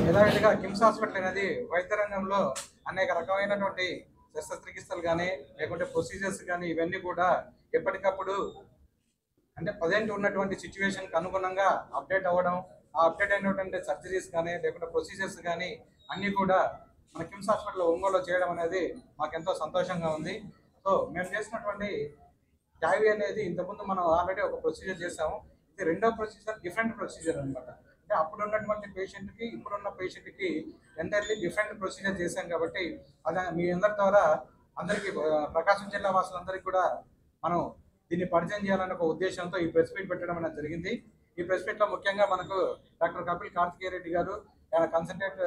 యథావిధిగా కిమ్స్ హాస్పిటల్ అనేది వైద్య రంగంలో అనేక రకమైనటువంటి శస్త్రచికిత్సలు కానీ లేకుంటే ప్రొసీజర్స్ కానీ ఇవన్నీ కూడా ఎప్పటికప్పుడు అంటే ప్రజెంట్ ఉన్నటువంటి సిచ్యువేషన్కి అనుగుణంగా అప్డేట్ అవ్వడం, ఆ అప్డేట్ అయినటువంటి సర్జరీస్ కానీ లేకుంటే ప్రొసీజర్స్ కానీ అన్నీ కూడా మన కిమ్స్ హాస్పిటల్ ఒంగోలులో చేయడం అనేది మాకెంతో సంతోషంగా ఉంది. సో మేము చేసినటువంటి ట్యావీ అనేది ఇంతకుముందు మనం ఆల్రెడీ ఒక ప్రొసీజర్ చేసాము. ఇది రెండో ప్రొసీజర్ డిఫరెంట్ ప్రొసీజర్ అనమాట. అంటే అప్పుడు ఉన్నటువంటి పేషెంట్కి ఇప్పుడున్న పేషెంట్కి ఎంటైర్లీ డిఫరెంట్ ప్రొసీజర్ చేశాం కాబట్టి అది మీ అందరి ద్వారా అందరికీ ప్రకాశం జిల్లా వాసులందరికీ కూడా మనం దీన్ని పరిచయం చేయాలనే ఒక ఉద్దేశంతో ఈ ప్రెస్ మీట్ పెట్టడం అనేది జరిగింది. ఈ ప్రెస్ మీట్లో ముఖ్యంగా మనకు డాక్టర్ కపిల్ కార్తికేయ రెడ్డి గారు, ఆయన కన్సల్టెంట్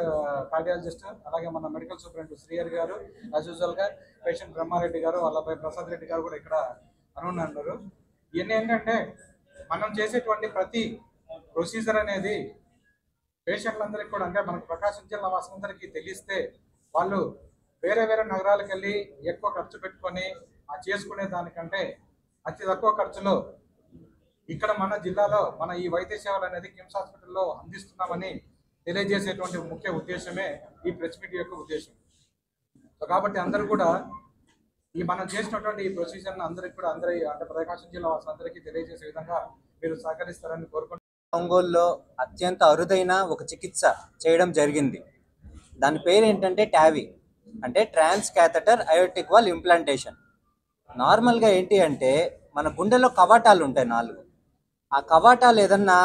కార్డియాలజిస్ట్, అలాగే మన మెడికల్ సూపరింటెండెంట్ శ్రీహరి గారు, యాజ్ యూజువల్గా పేషెంట్ బ్రహ్మారెడ్డి గారు, వాళ్ళ అబ్బాయి ప్రసాద్ రెడ్డి గారు కూడా ఇక్కడ అనున్నారు. ఇవన్నీ ఏంటంటే మనం చేసేటువంటి ప్రతి ప్రొసీజర్ అనేది పేషెంట్లందరికీ కూడా అంటే మనకు ప్రకాశం జిల్లా వాసులందరికీ తెలిస్తే వాళ్ళు వేరే వేరే నగరాలకు వెళ్ళి ఎక్కువ ఖర్చు పెట్టుకొని చేసుకునే దానికంటే అతి తక్కువ ఖర్చులో ఇక్కడ మన జిల్లాలో మన ఈ వైద్య సేవలు అనేది కిమ్స్ హాస్పిటల్లో అందిస్తున్నామని తెలియజేసేటువంటి ముఖ్య ఉద్దేశమే ఈ ప్రెస్ మీట్ యొక్క ఉద్దేశం. సో కాబట్టి అందరూ కూడా ఈ మనం చేసినటువంటి ఈ ప్రొసీజర్ను అందరికి కూడా అంటే ప్రకాశం జిల్లా వాసులందరికీ తెలియజేసే విధంగా మీరు సహకరిస్తారని కోరుకుంటున్నాను. ఒంగోలులో అత్యంత అరుదైన ఒక చికిత్స చేయడం జరిగింది. దాని పేరు ఏంటంటే ట్యావీ, అంటే ట్రాన్స్ క్యాథెటర్ అయోటిక్ వాల్ ఇంప్లాంటేషన్. నార్మల్గా ఏంటి అంటే మన గుండెలో కవాటాలు ఉంటాయి 4. ఆ కవాటాలు ఏదన్నా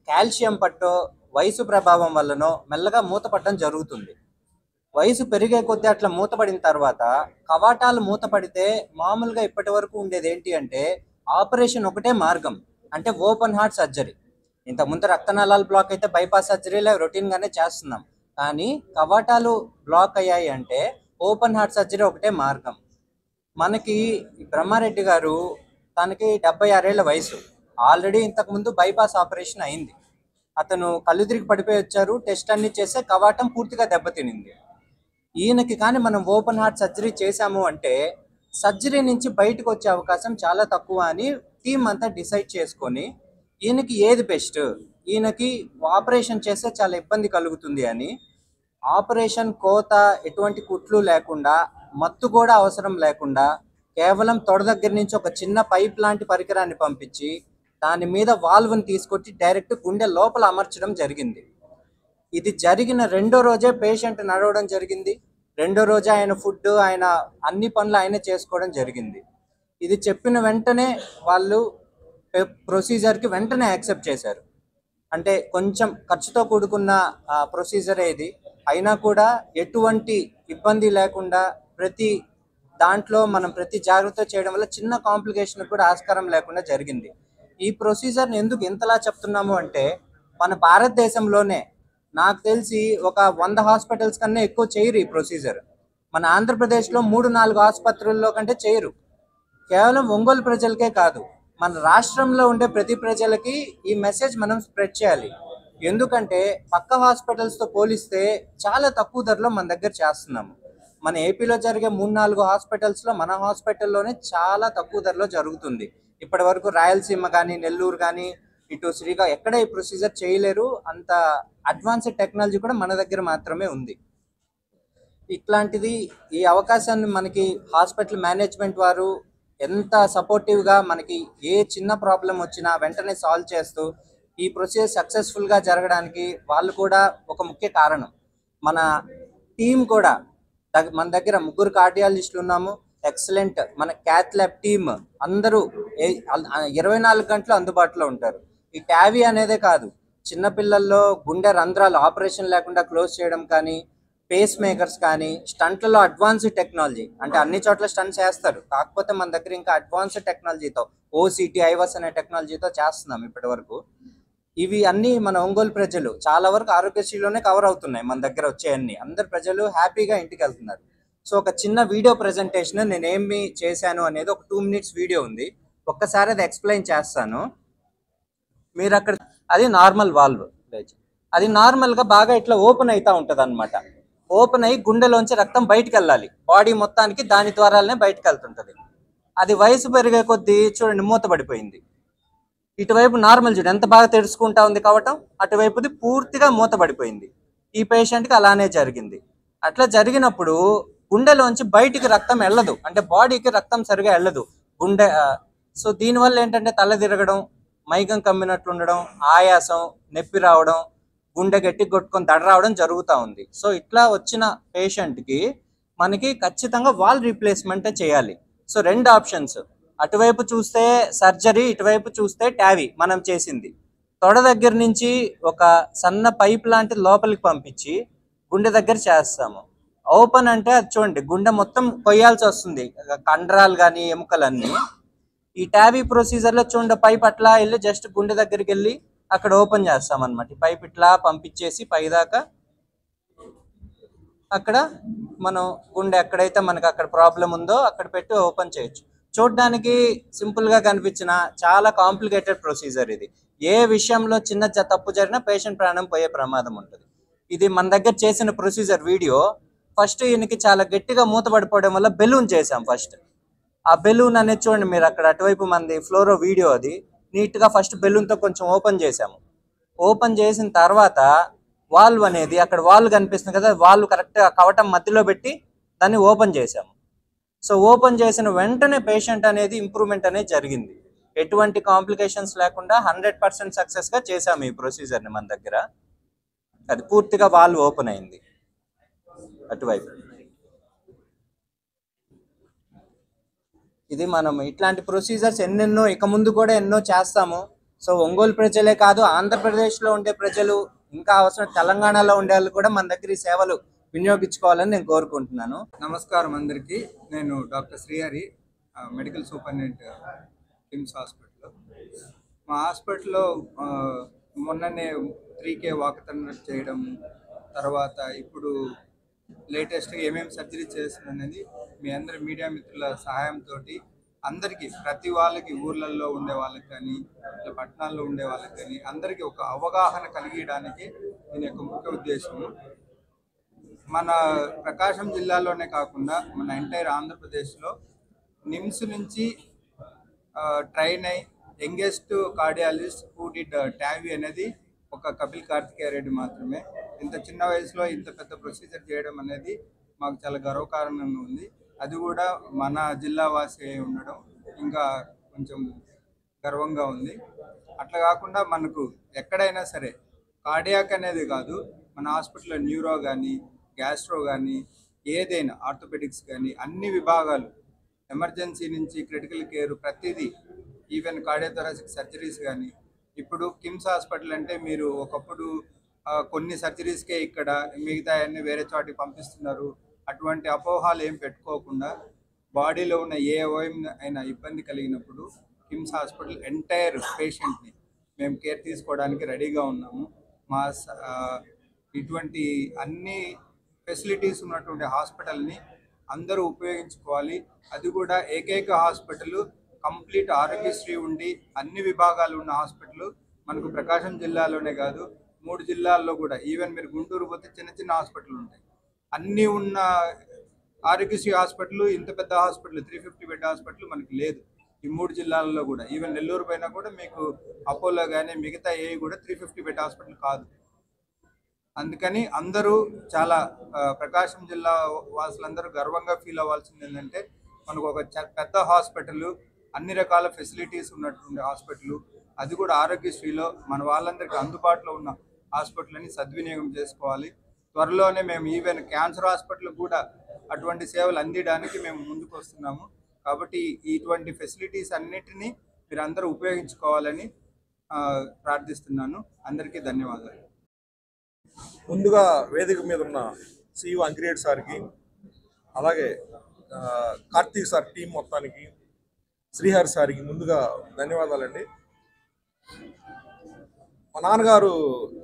కాల్షియం పట్టో వయసు ప్రభావం వల్లనో మెల్లగా మూతపడడం జరుగుతుంది. వయసు పెరిగే కొద్దీ అట్లా మూతపడిన తర్వాత కవాటాలు మూతపడితే మామూలుగా ఇప్పటి వరకు ఉండేది ఏంటి అంటే ఆపరేషన్ ఒకటే మార్గం, అంటే ఓపెన్ హార్ట్ సర్జరీ. ఇంతకుముందు రక్తనాళాలు బ్లాక్ అయితే బైపాస్ సర్జరీలో రొటీన్గానే చేస్తున్నాం. కానీ కవాటాలు బ్లాక్ అయ్యాయి అంటే ఓపెన్ హార్ట్ సర్జరీ ఒకటే మార్గం. మనకి బ్రహ్మారెడ్డి గారు తనకి 76 ఏళ్ల వయసు, ఆల్రెడీ ఇంతకుముందు బైపాస్ ఆపరేషన్ అయింది. అతను కళ్ళు తిరిగి పడిపోయి వచ్చారు, టెస్ట్ అన్ని చేస్తే కవాటం పూర్తిగా దెబ్బతినింది. ఈయనకి కానీ మనం ఓపెన్ హార్ట్ సర్జరీ చేశాము అంటే సర్జరీ నుంచి బయటకు వచ్చే అవకాశం చాలా తక్కువ అని టీం అంతా డిసైడ్ చేసుకొని ఈయనకి ఏది బెస్ట్, ఈయనకి ఆపరేషన్ చేస్తే చాలా ఇబ్బంది కలుగుతుంది అని ఆపరేషన్ కోత ఎటువంటి కుట్లు లేకుండా, మత్తు కూడా అవసరం లేకుండా కేవలం తొడ దగ్గర నుంచి ఒక చిన్న పైప్ లాంటి పరికరాన్ని పంపించి దాని మీద వాల్వ్ని తీసుకొచ్చి డైరెక్ట్ గుండె లోపల అమర్చడం జరిగింది. ఇది జరిగిన రెండో రోజే పేషెంట్ నడవడం జరిగింది. రెండో రోజే ఆయన ఫుడ్, ఆయన అన్ని పనులు ఆయనే చేసుకోవడం జరిగింది. ఇది చెప్పిన వెంటనే వాళ్ళు ప్రొసీజర్కి వెంటనే యాక్సెప్ట్ చేశారు. అంటే కొంచెం ఖర్చుతో కూడుకున్న ప్రొసీజరే ఇది, అయినా కూడా ఎటువంటి ఇబ్బంది లేకుండా ప్రతి దాంట్లో మనం ప్రతి జాగ్రత్త చేయడం వల్ల చిన్న కాంప్లికేషన్ కూడా ఆస్కారం లేకుండా జరిగింది. ఈ ప్రొసీజర్ని ఎందుకు ఇంతలా చెప్తున్నాము అంటే మన భారతదేశంలోనే నాకు తెలిసి ఒక 100 హాస్పిటల్స్ కన్నా ఎక్కువ చేయరు ఈ ప్రొసీజర్. మన ఆంధ్రప్రదేశ్లో 3-4 ఆసుపత్రుల్లో కంటే చేయరు. కేవలం ఒంగోలు ప్రజలకే కాదు, మన రాష్ట్రంలో ఉండే ప్రతి ప్రజలకి ఈ మెసేజ్ మనం స్ప్రెడ్ చేయాలి. ఎందుకంటే పక్క హాస్పిటల్స్తో పోలిస్తే చాలా తక్కువ ధరలో మన దగ్గర చేస్తున్నాము. మన ఏపీలో జరిగే 3-4 హాస్పిటల్స్లో మన హాస్పిటల్లోనే చాలా తక్కువ ధరలో జరుగుతుంది. ఇప్పటి వరకు రాయలసీమ కానీ, నెల్లూరు కానీ, ఇటు శ్రీకాకుళం ఎక్కడ ఈ ప్రొసీజర్ చేయలేరు. అంత అడ్వాన్స్డ్ టెక్నాలజీ కూడా మన దగ్గర మాత్రమే ఉంది. ఇట్లాంటిది ఈ అవకాశాన్ని మనకి హాస్పిటల్ మేనేజ్మెంట్ వారు ఎంత సపోర్టివ్గా మనకి ఏ చిన్న ప్రాబ్లం వచ్చినా వెంటనే సాల్వ్ చేస్తూ ఈ ప్రొసీజర్ సక్సెస్ఫుల్గా జరగడానికి వాళ్ళు కూడా ఒక ముఖ్య కారణం. మన టీం కూడా మన దగ్గర 3 కార్డియాలజిస్టులు ఉన్నాము, ఎక్సలెంట్ మన క్యాత్ ల్యాబ్ టీమ్ అందరూ 24 గంటలు అందుబాటులో ఉంటారు. ఈ ట్యావీ అనేదే కాదు, చిన్నపిల్లల్లో గుండె రంధ్రాలు ఆపరేషన్ లేకుండా క్లోజ్ చేయడం కానీ, పేస్ మేకర్స్ కానీ, స్టంట్లలో అడ్వాన్స్డ్ టెక్నాలజీ, అంటే అన్ని చోట్ల స్టంట్స్ చేస్తారు, కాకపోతే మన దగ్గర ఇంకా అడ్వాన్స్డ్ టెక్నాలజీతో ఓసిటీ ఐవాస్ అనే టెక్నాలజీతో చేస్తున్నాం ఇప్పటి వరకు. ఇవి అన్నీ మన ఒంగోలు ప్రజలు చాలా వరకు ఆరోగ్యశ్రీలోనే కవర్ అవుతున్నాయి. మన దగ్గర వచ్చేయన్నీ అందరు ప్రజలు హ్యాపీగా ఇంటికి వెళ్తున్నారు. సో ఒక చిన్న వీడియో ప్రెజెంటేషన్ నేను ఏమి చేశాను అనేది ఒక 2 మినిట్స్ వీడియో ఉంది, ఒక్కసారి అది ఎక్స్ప్లెయిన్ చేస్తాను. మీరు అక్కడ అది నార్మల్ వాల్వ్, అది నార్మల్గా బాగా ఇట్లా ఓపెన్ అవుతూ ఉంటుంది అనమాట. ఓపెన్ అయ్యి గుండెలోంచి రక్తం బయటకు వెళ్ళాలి, బాడీ మొత్తానికి దాని ద్వారానే బయటకు వెళ్తుంటుంది. అది వయసు పెరిగే కొద్దీ చూడండి మూతపడిపోయింది. ఇటువైపు నార్మల్ చూడండి ఎంత బాగా తెరుచుకుంటా ఉంది కవటం, అటువైపుది పూర్తిగా మూతపడిపోయింది. ఈ పేషెంట్కి అలానే జరిగింది. అట్లా జరిగినప్పుడు గుండెలోంచి బయటికి రక్తం వెళ్ళదు, అంటే బాడీకి రక్తం సరిగా వెళ్ళదు గుండె. సో దీనివల్ల ఏంటంటే తల తిరగడం, మైకం కమ్మినట్లు ఉండడం, ఆయాసం, నొప్పి రావడం, గుండె గట్టి కొట్టుకొని దడ రావడం జరుగుతూ ఉంది. సో ఇట్లా వచ్చిన పేషెంట్కి మనకి ఖచ్చితంగా వాల్ రీప్లేస్మెంటే చేయాలి. సో 2 ఆప్షన్స్, అటువైపు చూస్తే సర్జరీ, ఇటువైపు చూస్తే టావీ మనం చేసింది. తొడ దగ్గర నుంచి ఒక సన్న పైప్ లాంటిది లోపలికి పంపించి గుండె దగ్గర చేస్తాము. ఓపెన్ అంటే అది చూడండి గుండె మొత్తం కొయ్యాల్సి వస్తుంది, కండరాలు కానీ ఎముకలన్నీ. ఈ టావీ ప్రొసీజర్లో చూడండి పైప్ అట్లా వెళ్ళి జస్ట్ గుండె దగ్గరికి వెళ్ళి అక్కడ ఓపెన్ చేస్తాం అనమాట. ఈ పైప్ ఇట్లా పంపించేసి పైదాకా అక్కడ మనం గుండె ఎక్కడైతే మనకు అక్కడ ప్రాబ్లం ఉందో అక్కడ పెట్టి ఓపెన్ చేయొచ్చు. చూడడానికి సింపుల్గా కనిపించిన చాలా కాంప్లికేటెడ్ ప్రొసీజర్ ఇది. ఏ విషయంలో చిన్న తప్పు జరిగినా పేషెంట్ ప్రాణం పోయే ప్రమాదం ఉంటుంది. ఇది మన దగ్గర చేసిన ప్రొసీజర్ వీడియో. ఫస్ట్ ఈయనకి చాలా గట్టిగా మూతపడిపోవడం వల్ల బెలూన్ చేసాం ఫస్ట్. ఆ బెలూన్ అనేది చూడండి మీరు అక్కడ అటువైపు మంది ఫ్లోరో వీడియో, అది నీట్గా ఫస్ట్ బెలూన్తో కొంచెం ఓపెన్ చేసాము. ఓపెన్ చేసిన తర్వాత వాల్వ్ అనేది అక్కడ వాల్వ్ కనిపిస్తుంది కదా, వాల్వ్ కరెక్ట్గా కవటం మధ్యలో పెట్టి దాన్ని ఓపెన్ చేసాము. సో ఓపెన్ చేసిన వెంటనే పేషెంట్ అనేది ఇంప్రూవ్మెంట్ అనేది జరిగింది. ఎటువంటి కాంప్లికేషన్స్ లేకుండా 100% సక్సెస్గా చేసాము ఈ ప్రొసీజర్ని మన దగ్గర. అది పూర్తిగా వాల్వ్ ఓపెన్ అయింది అటువైపు. ఇది మనం ఇట్లాంటి ప్రొసీజర్స్ ఎన్నెన్నో ఇక ముందు కూడా ఎన్నో చేస్తాము. సో ఒంగోలు ప్రజలే కాదు, ఆంధ్రప్రదేశ్లో ఉండే ప్రజలు, ఇంకా అవసరం తెలంగాణలో ఉండే వాళ్ళు కూడా మన దగ్గర ఈ సేవలు వినియోగించుకోవాలని నేను కోరుకుంటున్నాను. నమస్కారం అందరికీ. నేను doctor Srihari, medical superintendent KIMS హాస్పిటల్లో. మా హాస్పిటల్లో మొన్ననే 3K వాకథన్ చేయడం, తర్వాత ఇప్పుడు లేటెస్ట్గా ఏమేమి సర్జరీ చేస్తుందనేది మీ అందరి మీడియా మిత్రుల సహాయంతో అందరికీ, ప్రతి వాళ్ళకి, ఊర్లలో ఉండే వాళ్ళకి కానీ ఇలా పట్టణాల్లో ఉండే వాళ్ళకి కానీ అందరికీ ఒక అవగాహన కలిగించడానికి దీని యొక్క ముఖ్య ఉద్దేశము. మన ప్రకాశం జిల్లాలోనే కాకుండా మన ఎంటైర్ ఆంధ్రప్రదేశ్లో నిమ్స్ నుంచి ట్రైన్ అయి youngest cardiologist who did Tavy అనేది ఒక కపిల్ కార్తికేయ రెడ్డి మాత్రమే. ఇంత చిన్న వయసులో ఇంత పెద్ద ప్రొసీజర్ చేయడం అనేది మాకు చాలా గర్వకారణంగా ఉంది. అది కూడా మన జిల్లా వాసి అయి ఉండడం ఇంకా కొంచెం గర్వంగా ఉంది. అట్లా కాకుండా మనకు ఎక్కడైనా సరే కార్డియాక్ అనేది కాదు, మన హాస్పిటల్లో న్యూరో కానీ, గ్యాస్ట్రో కానీ, ఏదైనా ఆర్థోపెడిక్స్ కానీ అన్ని విభాగాలు, ఎమర్జెన్సీ నుంచి క్రిటికల్ కేర్ ప్రతిదీ, ఈవెన్ కార్డియోథొరాసిక్ సర్జరీస్ కానీ. ఇప్పుడు కిమ్స్ హాస్పిటల్ అంటే మీరు ఒకప్పుడు కొన్ని సర్జరీస్కే ఇక్కడ, మిగతా అన్నీ వేరే చోటికి పంపిస్తున్నారు, అటువంటి అపోహాలు ఏం పెట్టుకోకుండా బాడీలో ఉన్న ఏ అవయం అయినా ఇబ్బంది కలిగినప్పుడు కిమ్స్ హాస్పిటల్ ఎంటైర్ పేషెంట్ని మేము కేర్ తీసుకోవడానికి రెడీగా ఉన్నాము. మా ఇటువంటి అన్ని ఫెసిలిటీస్ ఉన్నటువంటి హాస్పిటల్ని అందరూ ఉపయోగించుకోవాలి. అది కూడా ఏకైక హాస్పిటల్, కంప్లీట్ ఆరోగ్యశ్రీ ఉండి అన్ని విభాగాలు ఉన్న హాస్పిటల్ మనకు ప్రకాశం జిల్లాలోనే కాదు 3 జిల్లాల్లో కూడా. ఈవెన్ మీరు గుంటూరు పోతే చిన్న చిన్న హాస్పిటల్ ఉంటాయి. అన్నీ ఉన్న ఆరోగ్యశ్రీ హాస్పిటల్, ఇంత పెద్ద హాస్పిటల్ 350 బెడ్ హాస్పిటల్ మనకి లేదు ఈ 3 జిల్లాల్లో కూడా. ఈవెన్ నెల్లూరు పైన కూడా మీకు అపోలో కానీ మిగతా ఏవి కూడా 350 బెడ్ హాస్పిటల్ కాదు. అందుకని అందరూ చాలా ప్రకాశం జిల్లా వాసులందరూ గర్వంగా ఫీల్ అవ్వాల్సింది ఏంటంటే మనకు ఒక పెద్ద హాస్పిటల్, అన్ని రకాల ఫెసిలిటీస్ ఉన్నటువంటి హాస్పిటల్, అది కూడా ఆరోగ్యశ్రీలో మన వాళ్ళందరికీ అందుబాటులో ఉన్న హాస్పిటల్ అని సద్వినియోగం చేసుకోవాలి. త్వరలోనే మేము ఈవెన్ క్యాన్సర్ హాస్పిటల్ కూడా అటువంటి సేవలు అందించడానికి మేము ముందుకు వస్తున్నాము. కాబట్టి ఇటువంటి ఫెసిలిటీస్ అన్నిటినీ మీరు అందరూ ఉపయోగించుకోవాలని ప్రార్థిస్తున్నాను. అందరికీ ధన్యవాదాలు. ముందుగా వేదిక మీద ఉన్న సిఇఓ అంకిరెడ్డి సార్కి, అలాగే కార్తీక్ సార్ టీం మొత్తానికి, శ్రీహరి సార్కి ముందుగా ధన్యవాదాలండి. మా నాన్నగారు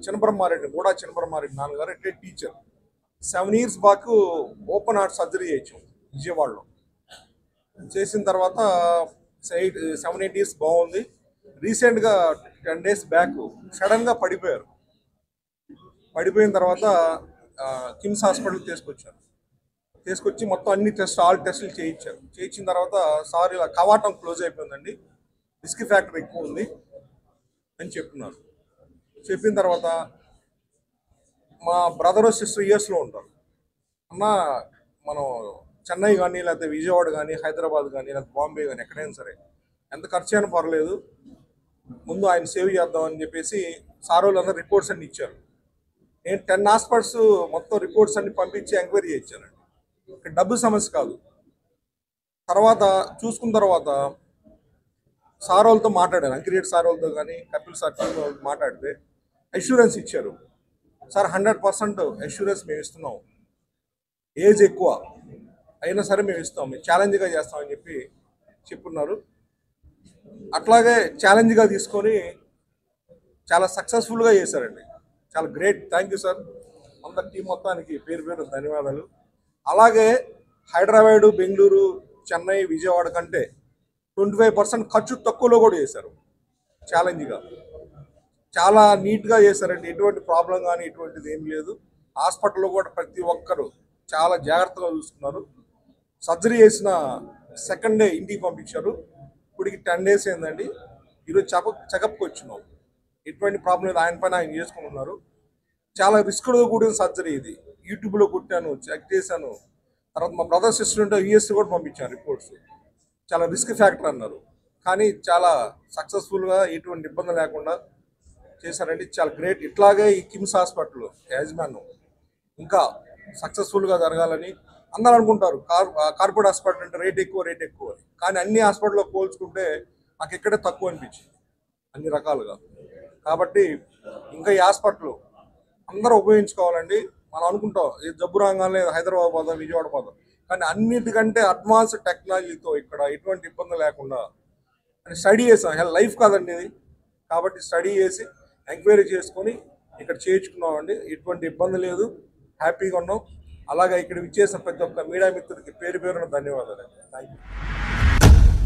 చిన్నబ్రహ్మారెడ్డి, కూడా చిన్నబ్రహ్మారెడ్డి నాన్నగారు retired teacher. 7 years back open heart surgery చేయించాం విజయవాడలో. చేసిన తర్వాత 7-8 years బాగుంది. రీసెంట్గా 10 days బ్యాక్ సడన్గా పడిపోయారు. పడిపోయిన తర్వాత కిమ్స్ హాస్పిటల్ తీసుకొచ్చారు. తీసుకొచ్చి మొత్తం అన్ని ఆల్ టెస్టులు చేయించారు. చేయించిన తర్వాత సార్ ఇలా కవాటం క్లోజ్ అయిపోయిందండి, రిస్క్ ఫ్యాక్టర్ ఎక్కువ ఉంది అని చెప్తున్నారు. చెప్పిన తర్వాత మా బ్రదర్ సిస్టర్ యూఎస్లో ఉంటారు. అన్న మనం చెన్నై కానీ లేకపోతే విజయవాడ కానీ హైదరాబాద్ కానీ లేకపోతే బాంబే కానీ ఎక్కడైనా సరే ఎంత ఖర్చు అయినా పర్లేదు, ముందు ఆయన సేవ్ చేద్దామని చెప్పేసి సార్ వాళ్ళందరూ రిపోర్ట్స్ అన్ని ఇచ్చారు. నేను 10 హాస్పిటల్స్ మొత్తం రిపోర్ట్స్ అన్ని పంపించి ఎంక్వైరీ చేయించానండి. ఇక్కడ డబ్బు సమస్య కాదు. తర్వాత చూసుకున్న తర్వాత సార్ వాళ్ళతో మాట్లాడాను, అంకిరెడ్డి సార్ వాళ్ళతో కానీ కపిల్ సార్ టీం వాళ్ళతో మాట్లాడితే అష్యూరెన్స్ ఇచ్చారు. సార్ 100% అష్యూరెన్స్ మేము ఇస్తున్నాం, ఏజ్ ఎక్కువ అయినా సరే మేము ఇస్తాం, మేము ఛాలెంజ్గా చేస్తామని చెప్పి చెప్పున్నారు. అట్లాగే ఛాలెంజ్గా తీసుకొని చాలా సక్సెస్ఫుల్గా చేశారండి. చాలా గ్రేట్, థ్యాంక్ యూ సార్. అందరి టీం మొత్తానికి పేరు పేరు ధన్యవాదాలు. అలాగే హైదరాబాదు, బెంగళూరు, చెన్నై, విజయవాడ కంటే 25% ఖర్చు తక్కువలో కూడా చేశారు. ఛాలెంజ్గా చాలా నీట్గా చేశారండి. ఎటువంటి ప్రాబ్లం కానీ ఎటువంటిది ఏం లేదు. హాస్పిటల్లో కూడా ప్రతి ఒక్కరు చాలా జాగ్రత్తగా చూసుకున్నారు. సర్జరీ చేసిన సెకండ్ డే ఇంటికి పంపించారు. ఇప్పటికి 10 days అయిందండి. ఈరోజు చెకప్కి వచ్చినాం. ఎటువంటి ప్రాబ్లం లేదు, ఆయన పైన ఆయన చేసుకుంటున్నారు. చాలా రిస్క్తో కూడిన సర్జరీ ఇది. యూట్యూబ్లో కుట్టాను, చెక్ చేశాను. తర్వాత మా బ్రదర్ సిస్టర్ ఉంటే యూఎస్ కూడా పంపించాను రిపోర్ట్స్. చాలా రిస్క్ ఫ్యాక్టర్ అన్నారు, కానీ చాలా సక్సెస్ఫుల్గా ఎటువంటి ఇబ్బంది లేకుండా చేశారండి. చాలా గ్రేట్. ఇట్లాగే ఈ కిమ్స్ హాస్పిటల్ యాజమాన్యం ఇంకా సక్సెస్ఫుల్గా జరగాలని అందరూ అనుకుంటారు. కార్పొరేట్ హాస్పిటల్ అంటే రేట్ ఎక్కువ, కానీ అన్ని హాస్పిటల్లో పోల్చుకుంటే నాకు ఇక్కడే తక్కువ అనిపించింది అన్ని రకాలుగా. కాబట్టి ఇంకా ఈ హాస్పిటల్ అందరూ ఉపయోగించుకోవాలండి. మనం అనుకుంటాం ఈ జబ్బు రాగానే హైదరాబాద్ పోదాం, విజయవాడ పోదాం, కానీ అన్నిటికంటే అడ్వాన్స్ టెక్నాలజీతో ఇక్కడ ఎటువంటి ఇబ్బంది లేకుండా అని స్టడీ చేసాం. లైఫ్ కాదండి ఇది. కాబట్టి స్టడీ చేసి ఎంక్వైరీ చేసుకొని ఇక్కడ చేయించుకున్నామండి. ఎటువంటి ఇబ్బంది లేదు, హ్యాపీగా ఉన్నాం. అలాగే ఇక్కడ విచ్చేసిన ప్రతి ఒక్క మీడియా మిత్రులకి పేరు పేరున ధన్యవాదాలు. Thank you.